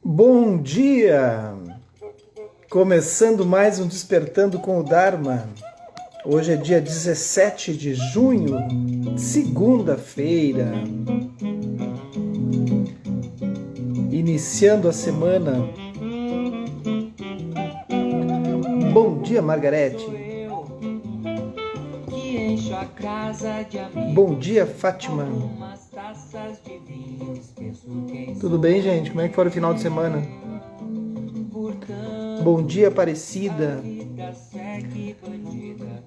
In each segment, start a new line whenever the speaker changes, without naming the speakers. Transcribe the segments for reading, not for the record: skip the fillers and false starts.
Bom dia! Começando mais um Despertando com o Dharma. Hoje é dia 17 de junho, segunda-feira. Iniciando a semana. Bom dia, Margarete. Bom dia, Fátima. Tudo bem, gente? Como é que foi o final de semana? Bom dia, Aparecida.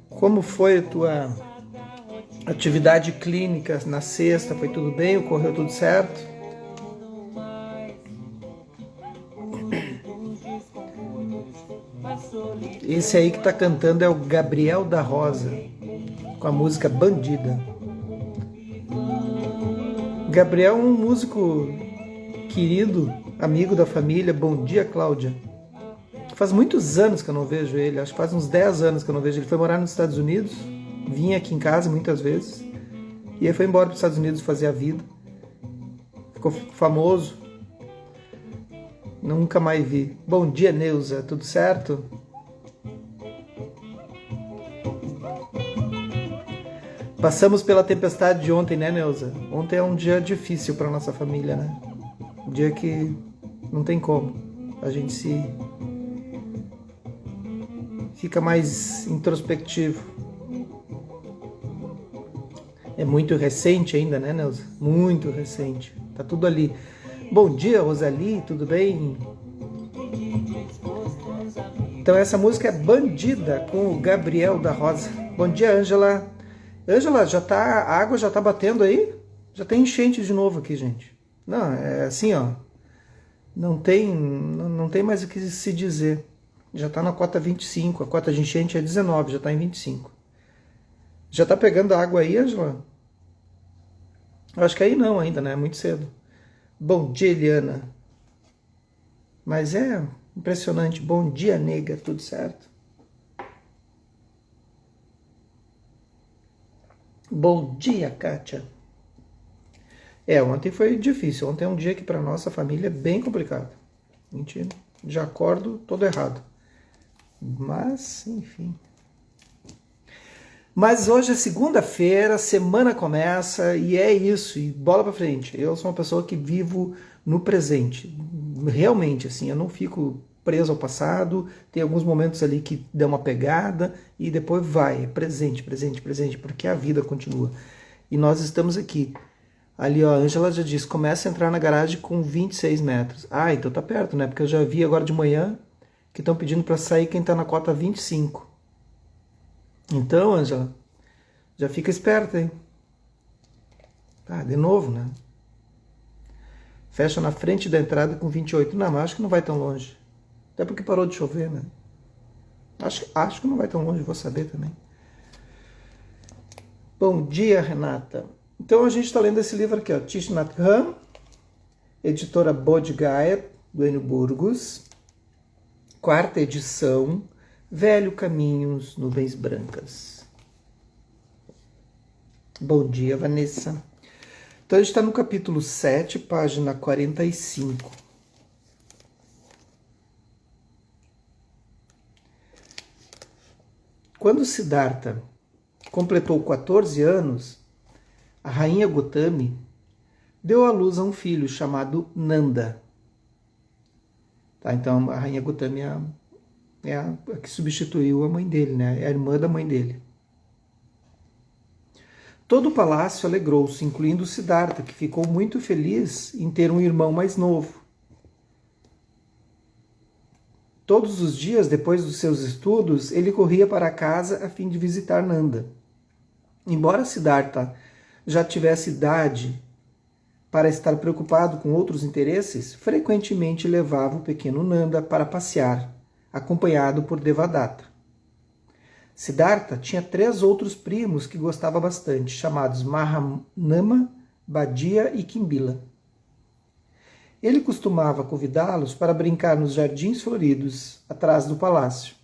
Como foi a tua atividade clínica na sexta? Foi tudo bem? Ocorreu tudo certo? Esse aí que tá cantando é o Gabriel da Rosa, com a música Bandida. Gabriel é um músico querido, amigo da família. Bom dia, Cláudia. Faz muitos anos que eu não vejo ele, acho que faz uns 10 anos que eu não vejo ele. Ele foi morar nos Estados Unidos, vinha aqui em casa muitas vezes, e aí foi embora para os Estados Unidos fazer a vida. Ficou famoso. Nunca mais vi. Bom dia, Neuza, tudo certo? Passamos pela tempestade de ontem, né, Neuza? Ontem é um dia difícil para nossa família, né? Um dia que não tem como. A gente fica mais introspectivo. É muito recente ainda, né, Neuza? Muito recente. Tá tudo ali. Bom dia, Rosali, tudo bem? Então essa música é Bandida, com o Gabriel da Rosa. Bom dia, Ângela. Ângela, a água já tá batendo aí? Já tem enchente de novo aqui, gente. Não, é assim, ó. Não tem mais o que se dizer. Já tá na cota 25, a cota de enchente é 19, já tá em 25. Já tá pegando água aí, Ângela? Acho que aí não ainda, né? É muito cedo. Bom dia, Eliana. Mas é impressionante. Bom dia, nega. Tudo certo? Bom dia, Kátia. Ontem foi difícil. Ontem é um dia que para nossa família é bem complicado. Mentira. Já acordo todo errado. Mas, enfim. Mas hoje é segunda-feira, semana começa e é isso, e bola pra frente. Eu sou uma pessoa que vivo no presente. Realmente, assim, eu não fico preso ao passado, tem alguns momentos ali que dá uma pegada e depois vai, é presente, presente, presente, porque a vida continua. E nós estamos aqui. Ali, ó, a Ângela já disse, começa a entrar na garagem com 26 metros. Ah, então tá perto, né? Porque eu já vi agora de manhã que estão pedindo para sair quem tá na cota 25. Então, Ângela, já fica esperta, hein? Ah, de novo, né? Fecha na frente da entrada com 28. Não, mas acho que não vai tão longe. Até porque parou de chover, né? Acho que não vai tão longe, vou saber também. Bom dia, Renata. Então a gente está lendo esse livro aqui, ó, Thich Nhat Hanh, editora Bodh Gaya, do Enio Burgos, quarta edição, Velho Caminhos, Nuvens Brancas. Bom dia, Vanessa. Então a gente está no capítulo 7, página 45. Quando Siddhartha completou 14 anos, a rainha Gotami deu à luz a um filho chamado Nanda. Tá, então a rainha Gotami é a que substituiu a mãe dele, né? É a irmã da mãe dele. Todo o palácio alegrou-se, incluindo Siddhartha, que ficou muito feliz em ter um irmão mais novo. Todos os dias, depois dos seus estudos, ele corria para casa a fim de visitar Nanda. Embora Siddhartha já tivesse idade para estar preocupado com outros interesses, frequentemente levava o pequeno Nanda para passear, acompanhado por Devadatta. Siddhartha tinha 3 outros primos que gostava bastante, chamados Mahanama, Badia e Kimbila. Ele costumava convidá-los para brincar nos jardins floridos, atrás do palácio.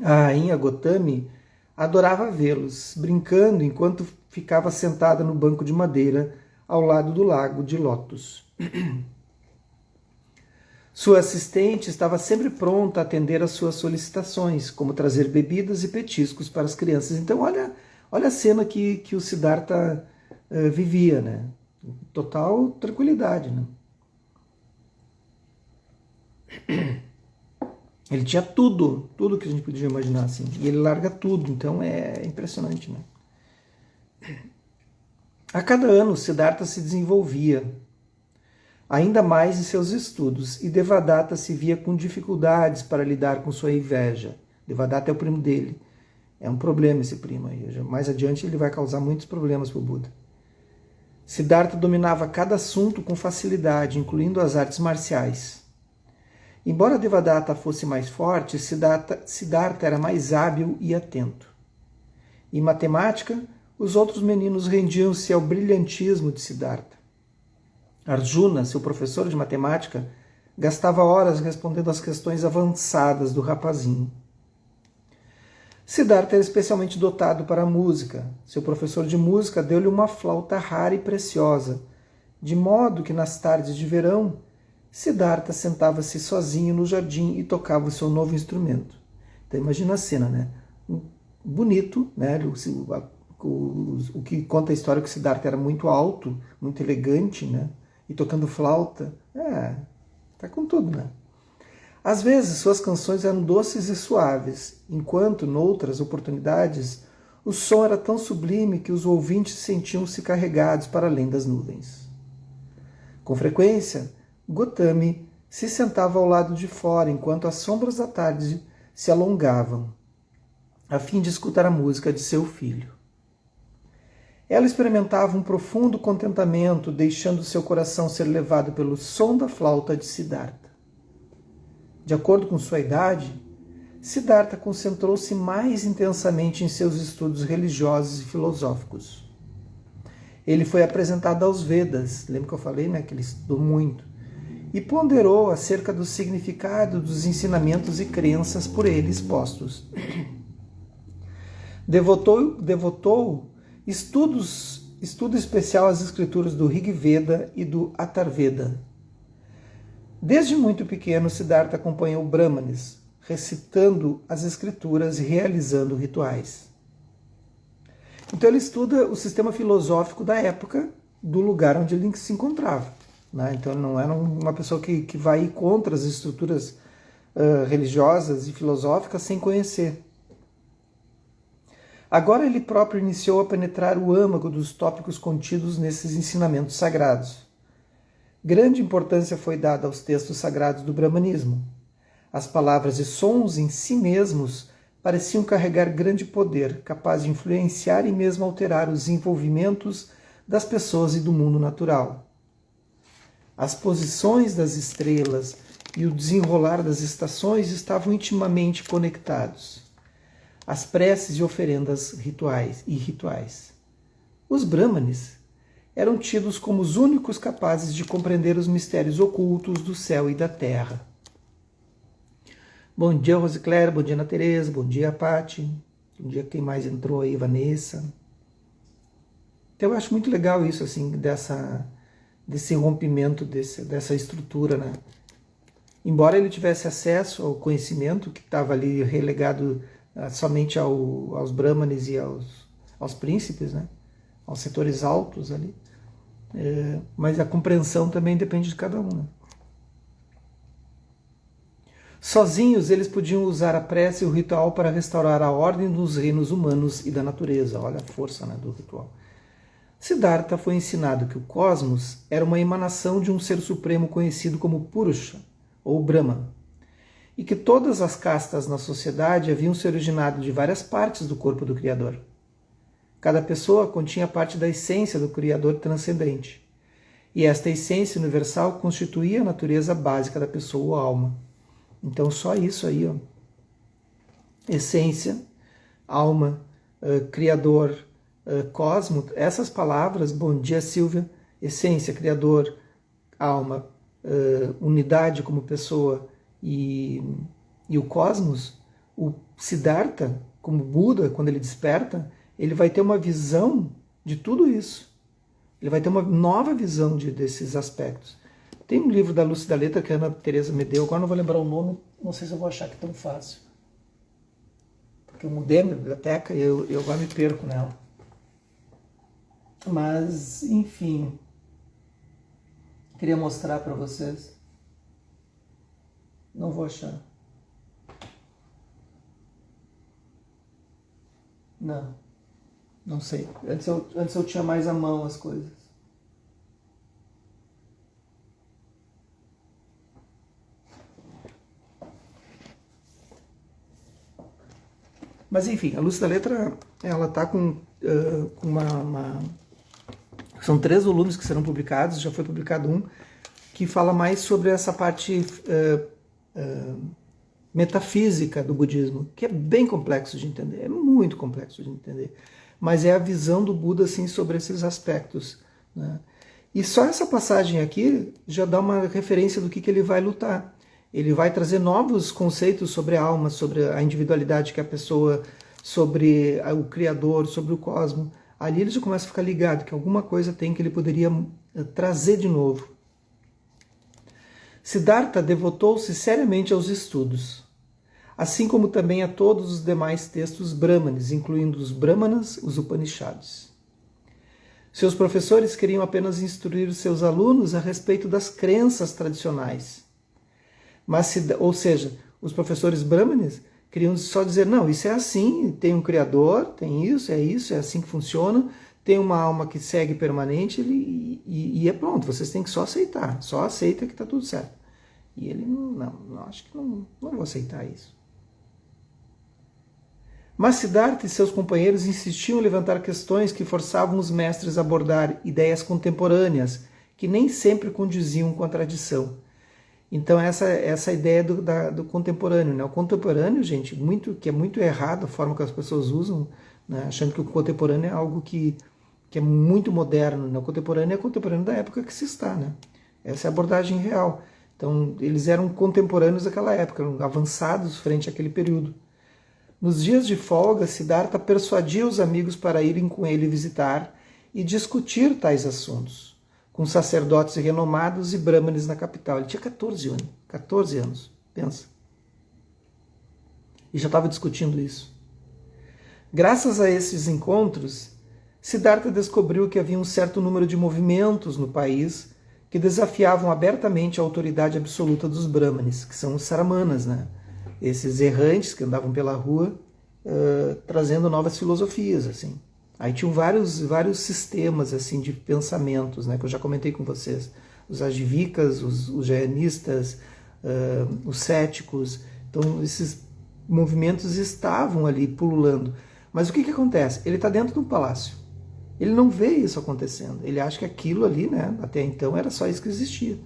A rainha Gotami adorava vê-los, brincando enquanto ficava sentada no banco de madeira ao lado do lago de lótus. Sua assistente estava sempre pronta a atender às suas solicitações, como trazer bebidas e petiscos para as crianças. Então, olha a cena que o Siddhartha vivia, né? Total tranquilidade, né? Ele tinha tudo que a gente podia imaginar, assim. E ele larga tudo, então é impressionante, né? A cada ano, Siddhartha se desenvolvia ainda mais em seus estudos, e Devadatta se via com dificuldades para lidar com sua inveja. Devadatta é o primo dele. É um problema esse primo aí. Mais adiante ele vai causar muitos problemas para o Buda. Siddhartha dominava cada assunto com facilidade, incluindo as artes marciais. Embora Devadatta fosse mais forte, Siddhartha era mais hábil e atento. Em matemática, os outros meninos rendiam-se ao brilhantismo de Siddhartha. Arjuna, seu professor de matemática, gastava horas respondendo às questões avançadas do rapazinho. Siddhartha era especialmente dotado para a música. Seu professor de música deu-lhe uma flauta rara e preciosa, de modo que nas tardes de verão, Siddhartha sentava-se sozinho no jardim e tocava o seu novo instrumento. Então imagina a cena, né? Bonito, né? O que conta a história é que Siddhartha era muito alto, muito elegante, né? E tocando flauta, tá com tudo, né? Às vezes suas canções eram doces e suaves, enquanto, noutras oportunidades, o som era tão sublime que os ouvintes sentiam-se carregados para além das nuvens. Com frequência, Gotami se sentava ao lado de fora enquanto as sombras da tarde se alongavam, a fim de escutar a música de seu filho. Ela experimentava um profundo contentamento, deixando seu coração ser levado pelo som da flauta de Siddhartha. De acordo com sua idade, Siddhartha concentrou-se mais intensamente em seus estudos religiosos e filosóficos. Ele foi apresentado aos Vedas, lembra que eu falei, né, que ele estudou muito, e ponderou acerca do significado dos ensinamentos e crenças por ele expostos. Devotou estudo especial às escrituras do Rig Veda e do Atharveda. Desde muito pequeno, Siddhartha acompanhou Brahmanes, recitando as escrituras e realizando rituais. Então ele estuda o sistema filosófico da época, do lugar onde ele se encontrava. Né? Então ele não era uma pessoa que vai ir contra as estruturas religiosas e filosóficas sem conhecer. Agora ele próprio iniciou a penetrar o âmago dos tópicos contidos nesses ensinamentos sagrados. Grande importância foi dada aos textos sagrados do brahmanismo. As palavras e sons em si mesmos pareciam carregar grande poder, capaz de influenciar e mesmo alterar os envolvimentos das pessoas e do mundo natural. As posições das estrelas e o desenrolar das estações estavam intimamente conectados. As preces e oferendas rituais. Os Brahmanes eram tidos como os únicos capazes de compreender os mistérios ocultos do céu e da terra. Bom dia, Rosicléria, bom dia, Ana Tereza, bom dia, Pati, bom dia, quem mais entrou aí, Vanessa. Então eu acho muito legal isso, assim, desse rompimento, dessa estrutura, né? Embora ele tivesse acesso ao conhecimento que estava ali relegado somente aos brahmanes e aos príncipes, né? Aos setores altos ali, mas a compreensão também depende de cada um, né? Sozinhos eles podiam usar a prece e o ritual para restaurar a ordem dos reinos humanos e da natureza. Olha a força, né, do ritual. Siddhartha foi ensinado que o cosmos era uma emanação de um ser supremo conhecido como Purusha, ou Brahman, e que todas as castas na sociedade haviam se originado de várias partes do corpo do Criador. Cada pessoa continha parte da essência do Criador transcendente, e esta essência universal constituía a natureza básica da pessoa ou alma. Então só isso aí, ó. Essência, alma, Criador, cosmo, essas palavras, bom dia Silvia, essência, Criador, alma, unidade como pessoa e o cosmos, o Siddhartha, como Buda, quando ele desperta, ele vai ter uma visão de tudo isso. Ele vai ter uma nova visão desses aspectos. Tem um livro da Lúcia da Letra que a Ana Teresa me deu, agora não vou lembrar o nome, não sei se eu vou achar que é tão fácil. Porque eu mudei a minha biblioteca e eu agora me perco nela. Mas, enfim, queria mostrar para vocês. Não vou achar. Não sei. Antes eu tinha mais à mão as coisas. Mas enfim, a Lúcia da Letra, ela está com São 3 volumes que serão publicados, já foi publicado um, que fala mais sobre essa parte metafísica do budismo, que é bem complexo de entender, é muito complexo de entender, mas é a visão do Buda assim, sobre esses aspectos, né? E só essa passagem aqui já dá uma referência do que ele vai lutar. Ele vai trazer novos conceitos sobre a alma, sobre a individualidade que é a pessoa, sobre o Criador, sobre o cosmos. Ali ele já começa a ficar ligado que alguma coisa tem que ele poderia trazer de novo. Siddhartha devotou-se seriamente aos estudos, assim como também a todos os demais textos brahmanes, incluindo os Brahmanas, os Upanishads. Seus professores queriam apenas instruir seus alunos a respeito das crenças tradicionais. Ou seja, os professores brahmanes queriam só dizer, não, isso é assim, tem um Criador, tem isso, é assim que funciona, tem uma alma que segue permanente e é pronto, vocês têm que só aceitar, só aceita que está tudo certo. E ele, não acho que não vou aceitar isso. Mas Siddhartha e seus companheiros insistiam em levantar questões que forçavam os mestres a abordar ideias contemporâneas, que nem sempre condiziam com a tradição. Então essa ideia do contemporâneo, né? O contemporâneo, gente, que é muito errado a forma que as pessoas usam, né? Achando que o contemporâneo é algo que é muito moderno, né? O contemporâneo é contemporâneo da época que se está, né? Essa é a abordagem real. Então eles eram contemporâneos daquela época, eram avançados frente àquele período. Nos dias de folga, Siddhartha persuadia os amigos para irem com ele visitar e discutir tais assuntos, com sacerdotes renomados e brahmanes na capital. Ele tinha 14 anos, pensa. E já estava discutindo isso. Graças a esses encontros, Siddhartha descobriu que havia um certo número de movimentos no país que desafiavam abertamente a autoridade absoluta dos brahmanes, que são os saramanas, né? Esses errantes que andavam pela rua trazendo novas filosofias, assim. Aí tinham vários sistemas assim de pensamentos, né, que eu já comentei com vocês. Os ajivikas, os jainistas, os céticos. Então esses movimentos estavam ali pululando. Mas o que acontece? Ele está dentro de um palácio. Ele não vê isso acontecendo. Ele acha que aquilo ali, né, até então, era só isso que existia.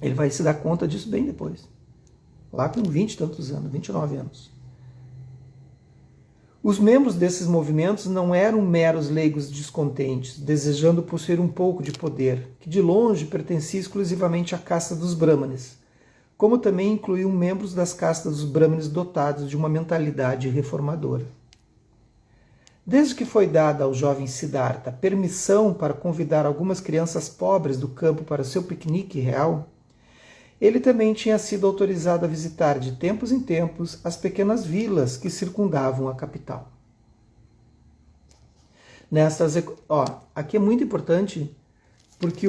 Ele vai se dar conta disso bem depois. Lá com 20 e tantos anos, 29 anos. Os membros desses movimentos não eram meros leigos descontentes, desejando possuir um pouco de poder, que de longe pertencia exclusivamente à casta dos brahmanes, como também incluíam membros das castas dos brahmanes dotados de uma mentalidade reformadora. Desde que foi dada ao jovem Siddhartha permissão para convidar algumas crianças pobres do campo para seu piquenique real, ele também tinha sido autorizado a visitar de tempos em tempos as pequenas vilas que circundavam a capital. Aqui é muito importante porque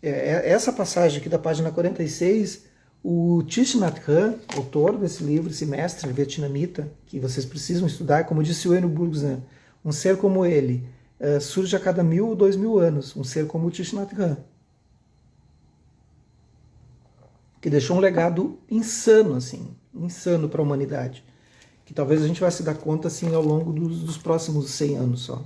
essa passagem aqui da página 46, o Thich Nhat Hanh, autor desse livro, esse mestre vietnamita, que vocês precisam estudar, como disse o Eno Burgzan, um ser como ele surge a cada 1000 ou 2000 anos, um ser como o Thich Nhat Hanh, que deixou um legado insano, assim, insano para a humanidade, que talvez a gente vai se dar conta assim ao longo dos próximos 100 anos só.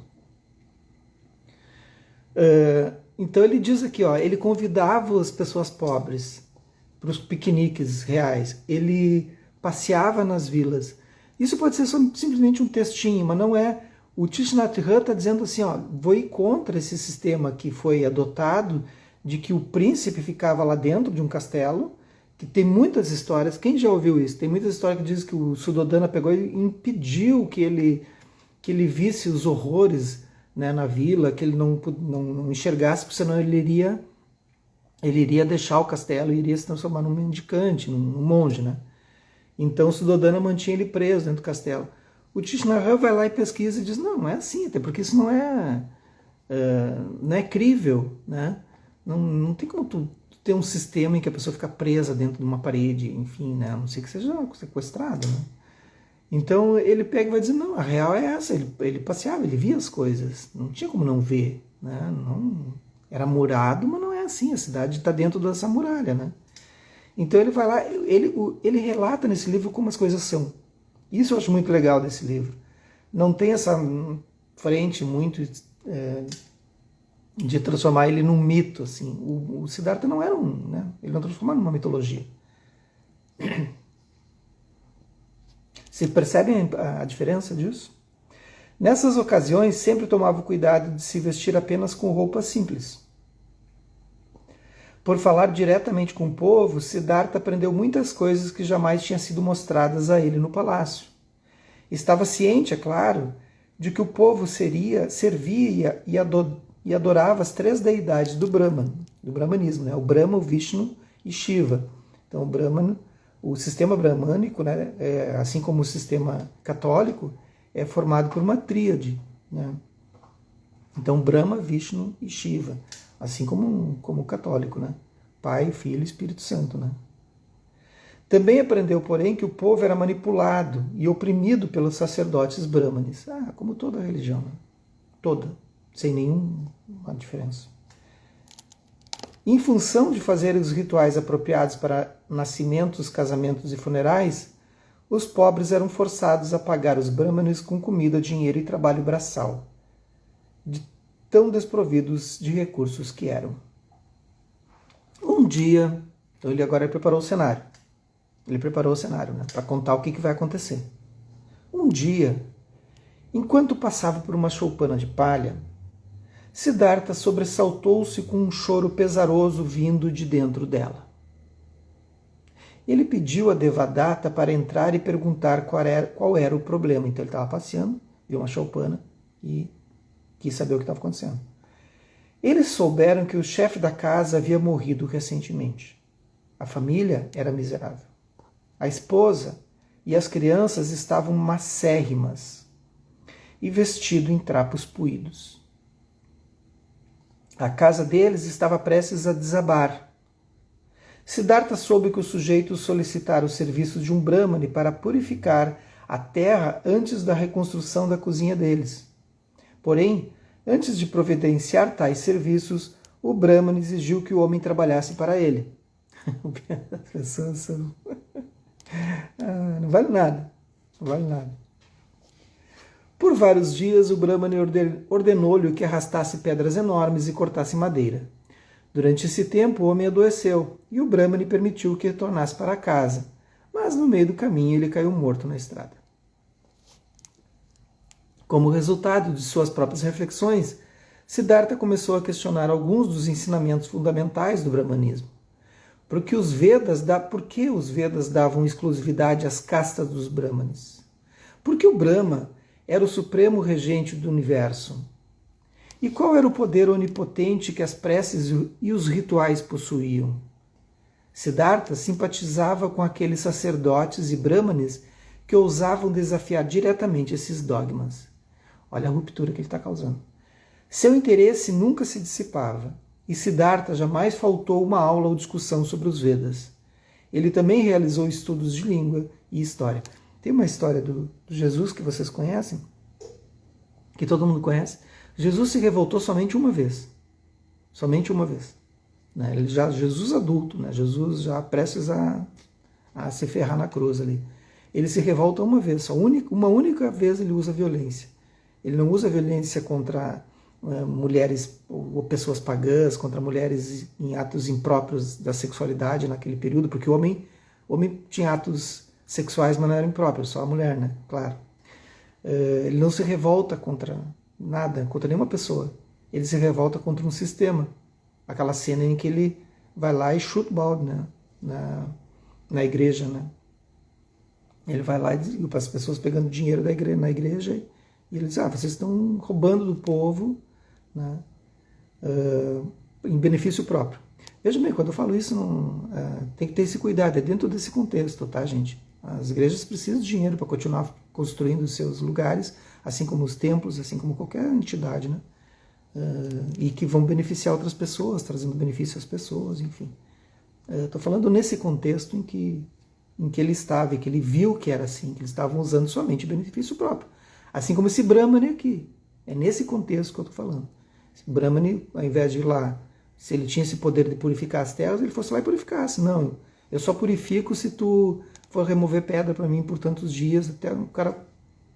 Então ele diz aqui, ele convidava as pessoas pobres para os piqueniques reais, ele passeava nas vilas. Isso pode ser simplesmente um textinho, mas não é. O Thich Nhat Hanh está dizendo assim, vou ir contra esse sistema que foi adotado, de que o príncipe ficava lá dentro de um castelo, que tem muitas histórias, quem já ouviu isso? Tem muitas histórias que dizem que o Suddhodana pegou e impediu que ele visse os horrores, né, na vila, que ele não enxergasse, porque senão ele iria ele iria deixar o castelo e iria se transformar num mendicante, num monge, né? Então Suddhodana mantinha ele preso dentro do castelo. O Tishnahan vai lá e pesquisa e diz, não é assim, até porque isso não é crível, né? Não tem como tu ter um sistema em que a pessoa fica presa dentro de uma parede, enfim, né? A não ser que seja sequestrada, né? Então ele pega e vai dizer, não, a real é essa, ele passeava, ele via as coisas, não tinha como não ver, né? Não, era murado, mas não é assim, a cidade está dentro dessa muralha, né? Então ele vai lá, ele relata nesse livro como as coisas são. Isso eu acho muito legal desse livro. Não tem essa frente muito de transformar ele num mito, assim. O Siddhartha não era né? Ele não transformou numa mitologia. Você percebem a diferença disso? Nessas ocasiões, sempre tomava o cuidado de se vestir apenas com roupas simples. Por falar diretamente com o povo, Siddhartha aprendeu muitas coisas que jamais tinham sido mostradas a ele no palácio. Estava ciente, é claro, de que o povo servia e adorava as 3 deidades do brahmanismo, né? O Brahma, o Vishnu e Shiva. Então, o sistema brahmânico, né, assim como o sistema católico, é formado por uma tríade, né? Então, Brahma, Vishnu e Shiva, assim como o católico, né? Pai, Filho e Espírito Santo, né? Também aprendeu, porém, que o povo era manipulado e oprimido pelos sacerdotes brahmanes. Como toda a religião, né? Toda, sem nenhuma diferença. Em função de fazer os rituais apropriados para nascimentos, casamentos e funerais, os pobres eram forçados a pagar os brahmanes com comida, dinheiro e trabalho braçal, de tão desprovidos de recursos que eram. Um dia, então ele agora preparou o cenário. Ele preparou o cenário, né, para contar o que vai acontecer. Um dia, enquanto passava por uma choupana de palha, Siddhartha sobressaltou-se com um choro pesaroso vindo de dentro dela. Ele pediu a Devadatta para entrar e perguntar qual era o problema. Então ele estava passeando, viu uma choupana e quis saber o que estava acontecendo. Eles souberam que o chefe da casa havia morrido recentemente. A família era miserável. A esposa e as crianças estavam macérrimas e vestidos em trapos puídos. A casa deles estava prestes a desabar. Siddhartha soube que o sujeito solicitara os serviços de um brahmane para purificar a terra antes da reconstrução da cozinha deles. Porém, antes de providenciar tais serviços, o brahmane exigiu que o homem trabalhasse para ele. As pessoas são... não vale nada. Não vale nada. Por vários dias, o brahmane ordenou-lhe que arrastasse pedras enormes e cortasse madeira. Durante esse tempo, o homem adoeceu e o brahmane permitiu que retornasse para casa, mas no meio do caminho ele caiu morto na estrada. Como resultado de suas próprias reflexões, Siddhartha começou a questionar alguns dos ensinamentos fundamentais do brahmanismo. Por que os Vedas davam exclusividade às castas dos brahmanes? Por que o Brahma era o supremo regente do universo? E qual era o poder onipotente que as preces e os rituais possuíam? Siddhartha simpatizava com aqueles sacerdotes e brahmanes que ousavam desafiar diretamente esses dogmas. Olha a ruptura que ele está causando. Seu interesse nunca se dissipava, e Siddhartha jamais faltou uma aula ou discussão sobre os Vedas. Ele também realizou estudos de língua e história. Tem uma história do Jesus que vocês conhecem, que todo mundo conhece. Jesus se revoltou somente uma vez. Somente uma vez. Né? Jesus adulto, né? Jesus já prestes a se ferrar na cruz ali. Ele se revolta uma vez, uma única vez ele usa violência. Ele não usa violência contra mulheres ou pessoas pagãs, contra mulheres em atos impróprios da sexualidade naquele período, porque o homem tinha atos sexuais, mas não eram impróprios, só a mulher, né? Claro. Ele não se revolta contra nada, contra nenhuma pessoa. Ele se revolta contra um sistema. Aquela cena em que ele vai lá e chuta o balde, né? na igreja, né? Ele vai lá e diz para as pessoas pegando dinheiro na igreja e ele diz, vocês estão roubando do povo, né? Em benefício próprio. Veja bem, quando eu falo isso, tem que ter esse cuidado, é dentro desse contexto, tá, gente? As igrejas precisam de dinheiro para continuar construindo os seus lugares, assim como os templos, assim como qualquer entidade, né? E que vão beneficiar outras pessoas, trazendo benefício às pessoas, enfim. Estou falando nesse contexto em que ele estava, e que ele viu que era assim, que eles estavam usando somente benefício próprio. Assim como esse Brahmane aqui. É nesse contexto que eu estou falando. Esse Brahmane, ao invés de ir lá, se ele tinha esse poder de purificar as terras, ele fosse lá e purificasse. Não, eu só purifico se tu for remover pedra para mim por tantos dias, até o cara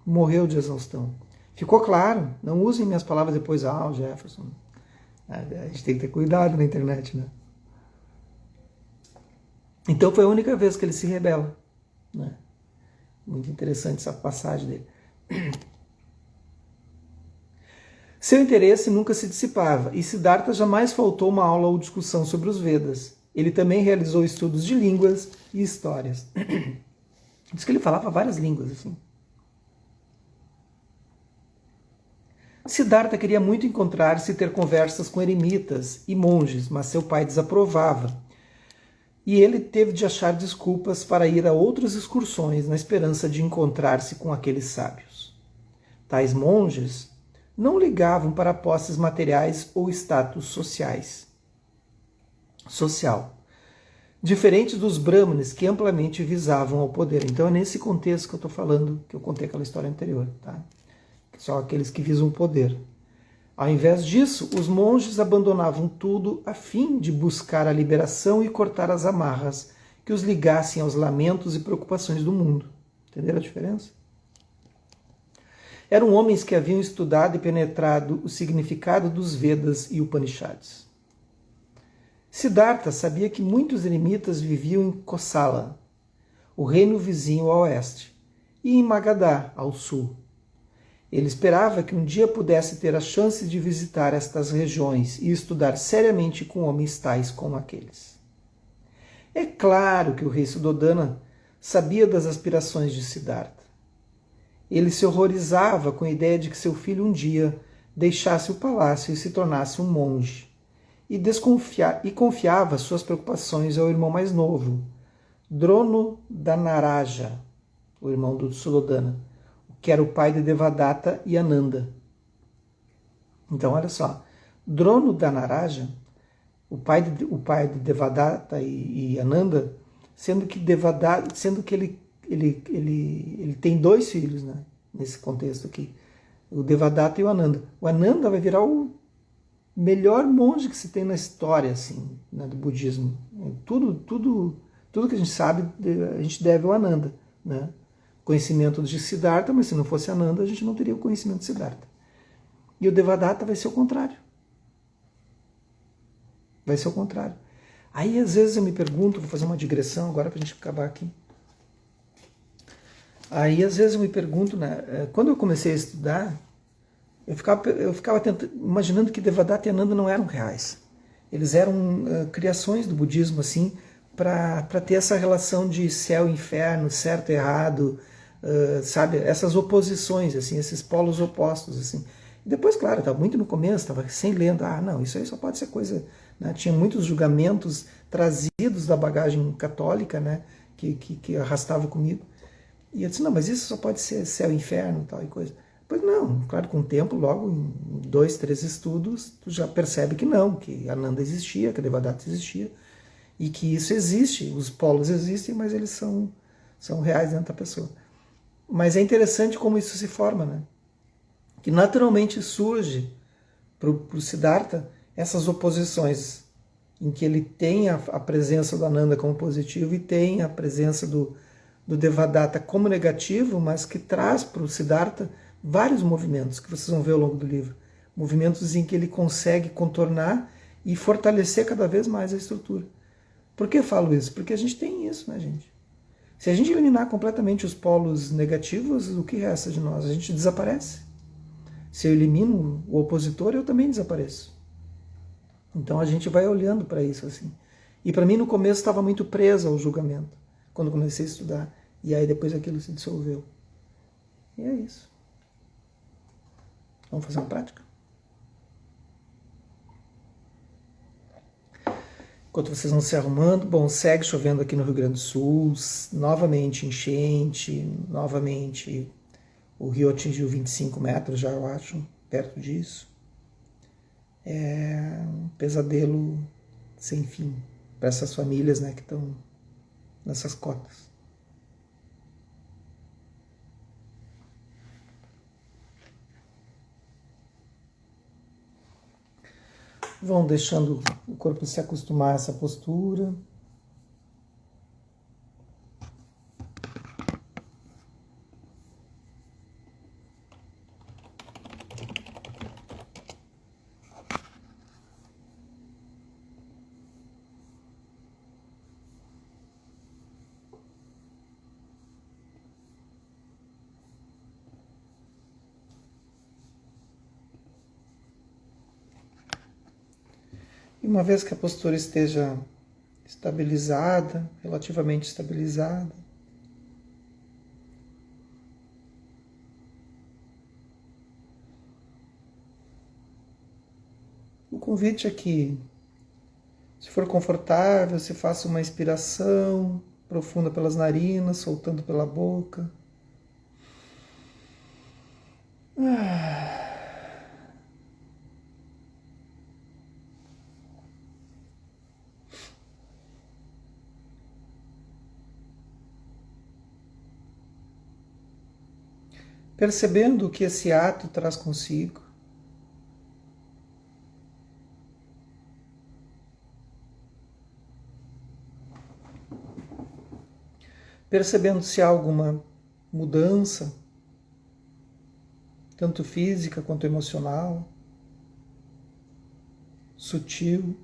morreu de exaustão. Ficou claro? Não usem minhas palavras depois, o Jefferson. A gente tem que ter cuidado na internet, né? Então foi a única vez que ele se rebela, né? Muito interessante essa passagem dele. Seu interesse nunca se dissipava, e Siddhartha jamais faltou uma aula ou discussão sobre os Vedas. Ele também realizou estudos de línguas e histórias. Diz que ele falava várias línguas, assim. Siddhartha queria muito encontrar-se e ter conversas com eremitas e monges, mas seu pai desaprovava. E ele teve de achar desculpas para ir a outras excursões na esperança de encontrar-se com aqueles sábios. Tais monges não ligavam para posses materiais ou status social, diferente dos brahmanes que amplamente visavam ao poder. Então é nesse contexto que eu estou falando, que eu contei aquela história anterior, tá? Só aqueles que visam o poder. Ao invés disso, os monges abandonavam tudo a fim de buscar a liberação e cortar as amarras que os ligassem aos lamentos e preocupações do mundo. Entenderam a diferença? Eram homens que haviam estudado e penetrado o significado dos Vedas e Upanishads. Siddhartha sabia que muitos eremitas viviam em Kosala, o reino vizinho a oeste, e em Magadha, ao sul. Ele esperava que um dia pudesse ter a chance de visitar estas regiões e estudar seriamente com homens tais como aqueles. É claro que o rei Suddhodana sabia das aspirações de Siddhartha. Ele se horrorizava com a ideia de que seu filho um dia deixasse o palácio e se tornasse um monge, e confiava suas preocupações ao irmão mais novo, Drono-Dhanaraja, o irmão do Suddhodana, que era o pai de Devadatta e Ananda. Então, olha só, Drono-Dhanaraja, o pai de Devadatta e Ananda, sendo que ele tem dois filhos, né, nesse contexto aqui, o Devadatta e o Ananda. O Ananda vai virar o melhor monge que se tem na história, assim, né, do budismo. Tudo que a gente sabe, a gente deve ao Ananda, né? Conhecimento de Siddhartha, mas se não fosse Ananda, a gente não teria o conhecimento de Siddhartha. E o Devadatta vai ser o contrário. Vai ser o contrário. Aí, às vezes, eu me pergunto, vou fazer uma digressão agora para a gente acabar aqui. Aí, às vezes, eu me pergunto, né, quando eu comecei a estudar, eu ficava imaginando que Devadatta e Ananda não eram reais. Eles eram criações do budismo, assim, para ter essa relação de céu e inferno, certo e errado, sabe, essas oposições, assim, esses polos opostos, assim. E depois, claro, estava muito no começo, estava sem lendo, não, isso aí só pode ser coisa, né? Tinha muitos julgamentos trazidos da bagagem católica, né, que arrastava comigo, e eu disse, não, mas isso só pode ser céu e inferno, tal e coisa. Pois não, claro, com o tempo, logo em 2, 3 estudos, tu já percebe que não, que Ananda existia, que Devadatta existia, e que isso existe, os polos existem, mas eles são reais dentro da pessoa. Mas é interessante como isso se forma, né? Que naturalmente surge para o Siddhartha essas oposições, em que ele tem a presença do Ananda como positivo e tem a presença do Devadatta como negativo, mas que traz para o Siddhartha vários movimentos que vocês vão ver ao longo do livro. Movimentos em que ele consegue contornar e fortalecer cada vez mais a estrutura. Por que eu falo isso? Porque a gente tem isso, né, gente? Se a gente eliminar completamente os polos negativos, o que resta de nós? A gente desaparece. Se eu elimino o opositor, eu também desapareço. Então a gente vai olhando para isso assim. E para mim no começo estava muito preso ao julgamento, quando comecei a estudar. E aí depois aquilo se dissolveu. E é isso. Vamos fazer uma prática? Enquanto vocês vão se arrumando, bom, segue chovendo aqui no Rio Grande do Sul, novamente enchente, novamente o rio atingiu 25 metros já, eu acho, perto disso. É um pesadelo sem fim para essas famílias, né, que estão nessas cotas. Vão deixando o corpo se acostumar a essa postura. E uma vez que a postura esteja estabilizada, relativamente estabilizada, o convite é que, se for confortável, você faça uma inspiração profunda pelas narinas, soltando pela boca. Percebendo o que esse ato traz consigo. Percebendo se há alguma mudança, tanto física quanto emocional, sutil.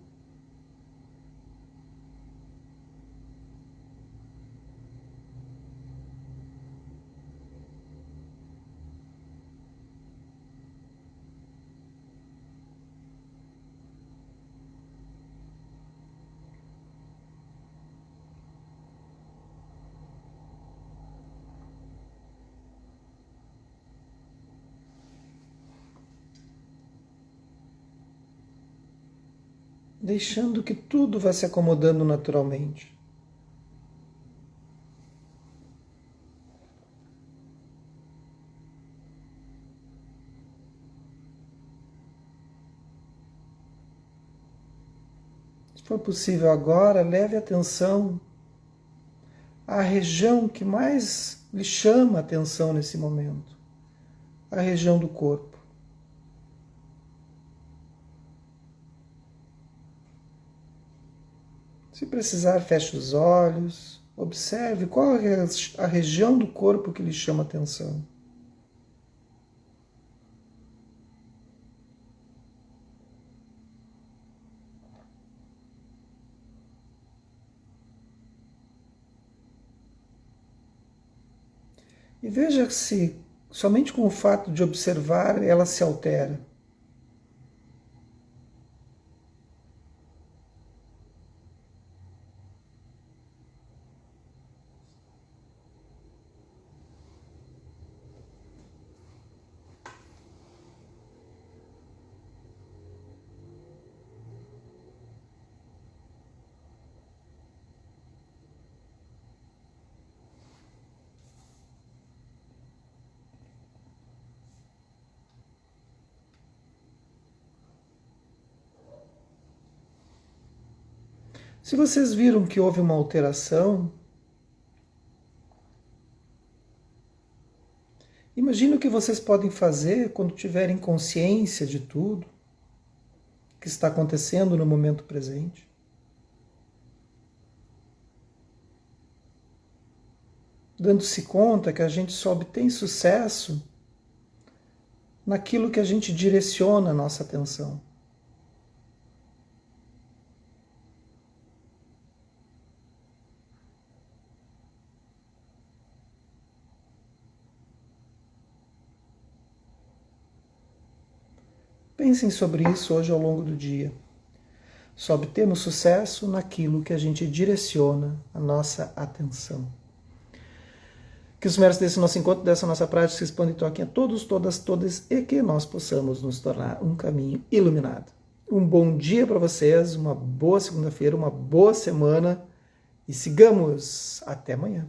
Deixando que tudo vá se acomodando naturalmente. Se for possível agora, leve atenção à região que mais lhe chama a atenção nesse momento, a região do corpo. Se precisar, feche os olhos, observe qual é a região do corpo que lhe chama a atenção. E veja se, somente com o fato de observar, ela se altera. Se vocês viram que houve uma alteração, imagine o que vocês podem fazer quando tiverem consciência de tudo que está acontecendo no momento presente. Dando-se conta que a gente só obtém sucesso naquilo que a gente direciona a nossa atenção. Pensem sobre isso hoje ao longo do dia. Só obtemos sucesso naquilo que a gente direciona a nossa atenção. Que os méritos desse nosso encontro, dessa nossa prática, se expandem e toquem a todos, todas, todas, e que nós possamos nos tornar um caminho iluminado. Um bom dia para vocês, uma boa segunda-feira, uma boa semana e sigamos. Até amanhã.